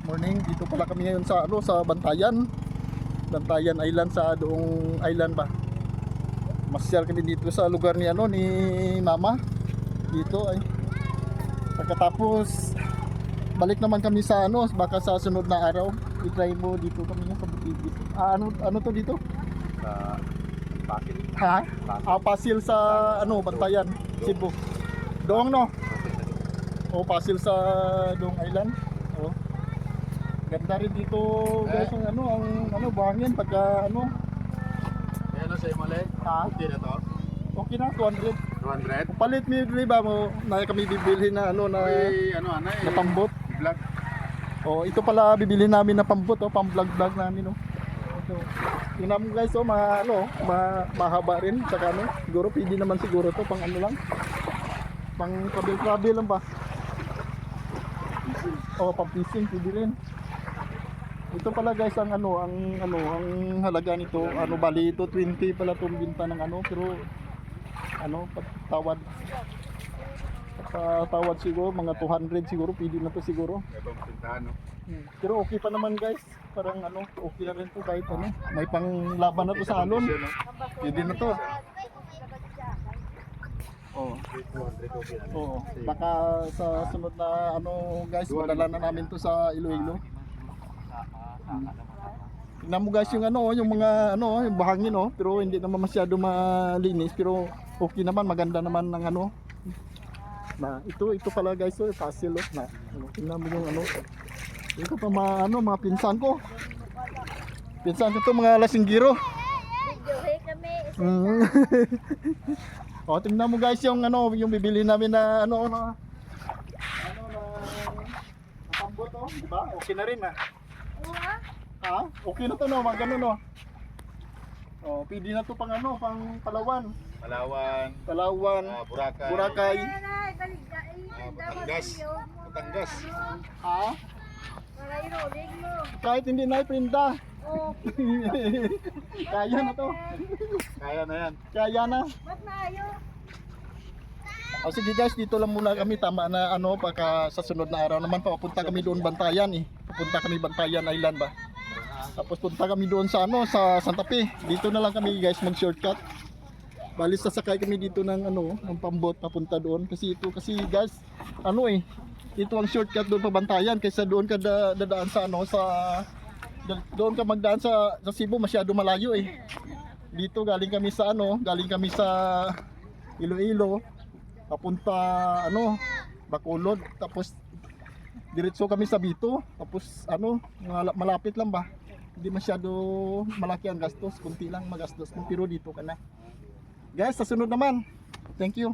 Morning. Dito pala kami ngayon sa ano, sa Bantayan. Bantayan Island, sa Doong Island ba. Masyal kami dito sa lugar ni ano, ni Mama. Dito ay. Pagkatapos balik naman kami sa ano, baka sa sunod na araw. I-try mo dito kami sa Bukidnon. Ano to dito? Sa Pasig. Ha? Pasil sa ano, Bantayan, Cebu. Doong no? O Pasil sa Doong Island. Oh. Ganda rin dito guys, ang ano buhangin pagka ano. Ayan na sa Imale. Ha? Okay na to. Okay na 200. 200. Palit mi ba mo na kami bibili na ano na Ay, ano ana na pambot. vlog. Oh, ito pala bibili namin na pambot, oh, pang-vlog namin, oh. Ito. Tingnan mo guys, oh, mahaba rin saka ano, siguro pwede naman siguro to pang ano lang. Pang travel lang ba? Oh, pang fishing pwede rin. Ito pala guys ang ang halaga nito, bali ito 20 pala itong binta ng pero tawad siguro mga 200 siguro pwede na to siguro. Ibang pintahan no. Pero okay pa naman guys, parang okay na rin to kahit may panglaban na to sa alon. Pwede na to. Oh. 200 okay na. Oo. Baka sa sunod na guys, madala na namin to sa Iloilo. Tingnan mo guys yung mga yung bahangin pero hindi naman masyado malinis pero okay naman, maganda naman ng na ito pala guys, fossil na tingnan mo yung ito pa mga pinsan ko to, mga lasinggiro. Oh, tingnan mo guys yung yung bibili namin na na pambot di ba? Okay na rin ha? Okay na to mga ganun oh, pwede na to pang pang Palawan. Palawan, Boracay. Batangas. Ha? Kahit hindi na iprinta. Kaya na to. Kaya na yan. Kaya na. O sige guys, dito lang muna kami, tama na pagka sa sunod na araw naman papunta kami doon Bantayan Papunta kami Bantayan Island ba. Tapos punta kami doon sa sa Santa Fe. Dito na lang kami guys mag-shortcut. Bali sasakay kami dito ng ng pambot papunta doon kasi guys, ito ang shortcut doon pa Bantayan kaysa doon ka dadaan sa doon ka magdaan sa Cebu, masyado malayo Dito galing kami sa Iloilo papunta Bacolod, tapos diretso kami sa Bito, tapos malapit lang ba, hindi masyado malaki ang gastos, kunti lang magastos pero dito ka na guys sa sunod naman. Thank you.